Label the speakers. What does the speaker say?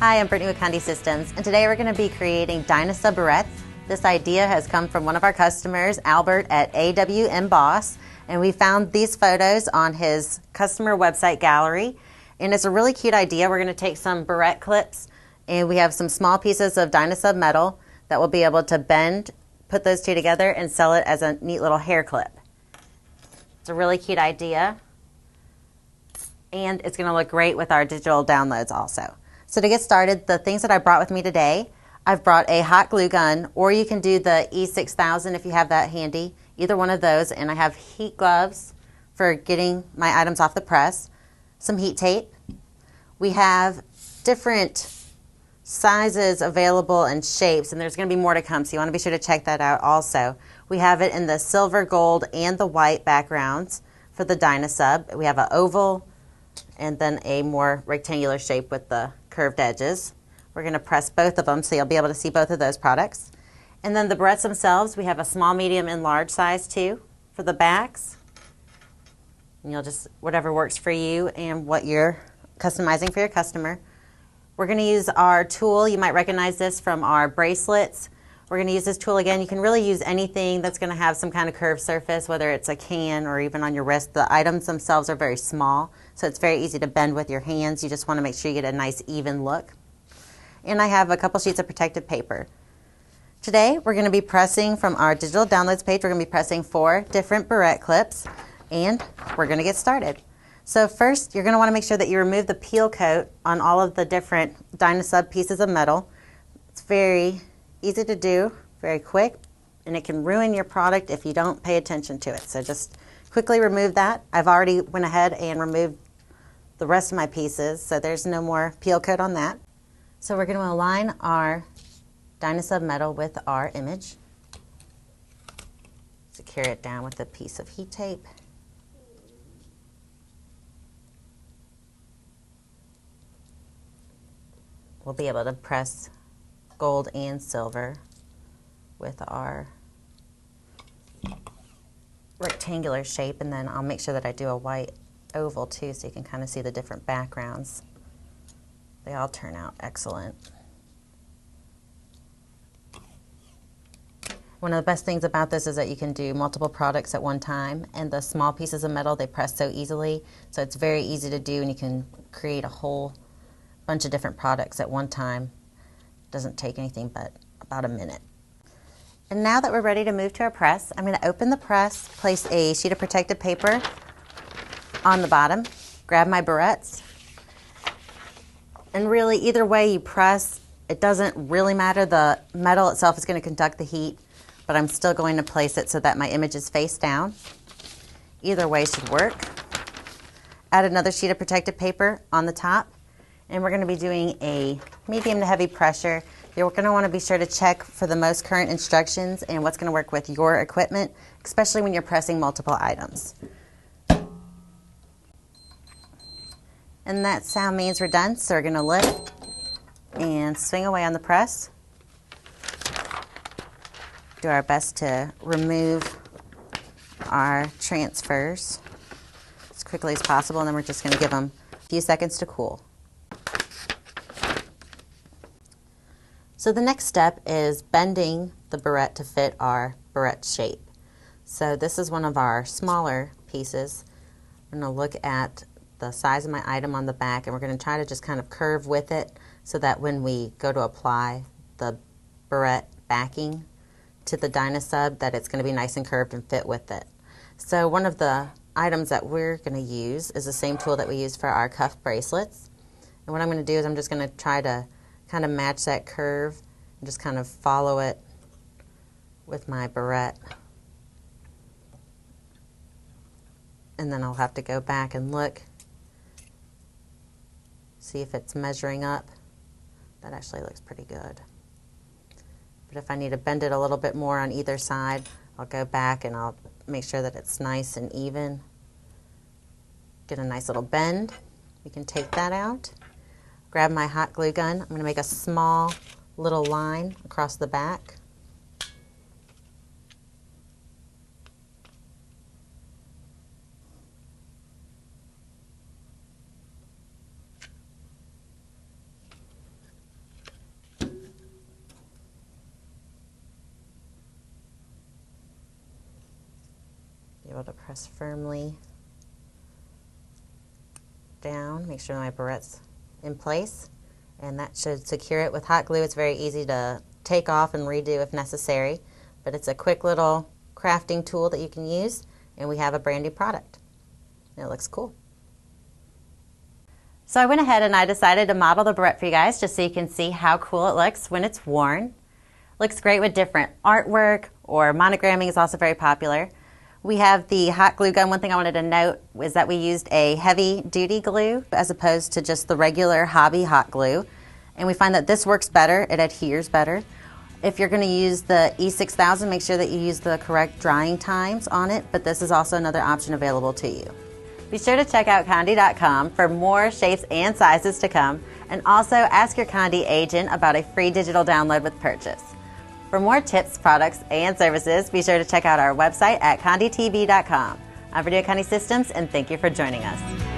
Speaker 1: Hi, I'm Brittany with Conde Systems, and today we're going to be creating DynaSub Barrettes. This idea has come from one of our customers, Albert at AW Emboss, and we found these photos on his customer website gallery. And it's a really cute idea. We're going to take some Barrette clips, and we have some small pieces of DynaSub metal that we'll be able to bend, put those two together, and sell it as a neat little hair clip. It's a really cute idea, and it's going to look great with our digital downloads also. So to get started, the things that I brought with me today, I've brought a hot glue gun, or you can do the E6000 if you have that handy, either one of those, and I have heat gloves for getting my items off the press, some heat tape. We have different sizes available and shapes, and there's going to be more to come, so you want to be sure to check that out also. We have it in the silver, gold, and the white backgrounds for the DynaSub. We have an oval and then a more rectangular shape with the curved edges. We're going to press both of them so you'll be able to see both of those products. And then the Barrettes themselves, we have a small, medium, and large size too for the backs. And you'll just, whatever works for you and what you're customizing for your customer. We're going to use our tool. You might recognize this from our bracelets. We're going to use this tool again. You can really use anything that's going to have some kind of curved surface, whether it's a can or even on your wrist. The items themselves are very small, so it's very easy to bend with your hands. You just want to make sure you get a nice even look. And I have a couple sheets of protective paper. Today we're going to be pressing from our digital downloads page. We're going to be pressing 4 different Barrette clips, and we're going to get started. So first, you're going to want to make sure that you remove the peel coat on all of the different DynaSub pieces of metal. It's very easy to do, very quick, and it can ruin your product if you don't pay attention to it. So just quickly remove that. I've already went ahead and removed the rest of my pieces, so there's no more peel coat on that. So we're going to align our DynaSub metal with our image. Secure it down with a piece of heat tape. We'll be able to press gold and silver with our rectangular shape, and then I'll make sure that I do a white oval too so you can kind of see the different backgrounds. They all turn out excellent. One of the best things about this is that you can do multiple products at one time, and the small pieces of metal, they press so easily, so it's very easy to do, and you can create a whole bunch of different products at one time. Doesn't take anything but about a minute. And now that we're ready to move to our press, I'm going to open the press, place a sheet of protective paper on the bottom, grab my Barrettes, and really either way you press, it doesn't really matter. The metal itself is going to conduct the heat, but I'm still going to place it so that my image is face down. Either way should work. Add another sheet of protective paper on the top, and we're going to be doing a medium to heavy pressure. You're going to want to be sure to check for the most current instructions and what's going to work with your equipment, especially when you're pressing multiple items. And that sound means we're done, so we're going to lift and swing away on the press. Do our best to remove our transfers as quickly as possible, and then we're just going to give them a few seconds to cool. So the next step is bending the Barrette to fit our Barrette shape. So this is one of our smaller pieces. I'm going to look at the size of my item on the back, and we're going to try to just kind of curve with it so that when we go to apply the Barrette backing to the DynaSub, that it's going to be nice and curved and fit with it. So one of the items that we're going to use is the same tool that we use for our cuff bracelets. And what I'm going to do is I'm just going to try to kind of match that curve and just kind of follow it with my Barrette. And then I'll have to go back and look, see if it's measuring up. That actually looks pretty good. But if I need to bend it a little bit more on either side, I'll go back and I'll make sure that it's nice and even. Get a nice little bend. We can take that out. Grab my hot glue gun. I'm going to make a small little line across the back. to press firmly down, make sure my barrette's in place, and that should secure it. With hot glue, it's very easy to take off and redo if necessary, but it's a quick little crafting tool that you can use, and we have a brand new product. It looks cool. So I went ahead and I decided to model the barrette for you guys just so you can see how cool it looks when it's worn. Looks great with different artwork, or monogramming is also very popular. We have the hot glue gun. One thing I wanted to note is that we used a heavy duty glue as opposed to just the regular hobby hot glue. And we find that this works better, it adheres better. If you're going to use the E6000, make sure that you use the correct drying times on it, but this is also another option available to you. Be sure to check out Conde.com for more shapes and sizes to come, and also ask your Conde agent about a free digital download with purchase. For more tips, products, and services, be sure to check out our website at CondeTV.com. I'm Brittany at Conde Systems, and thank you for joining us.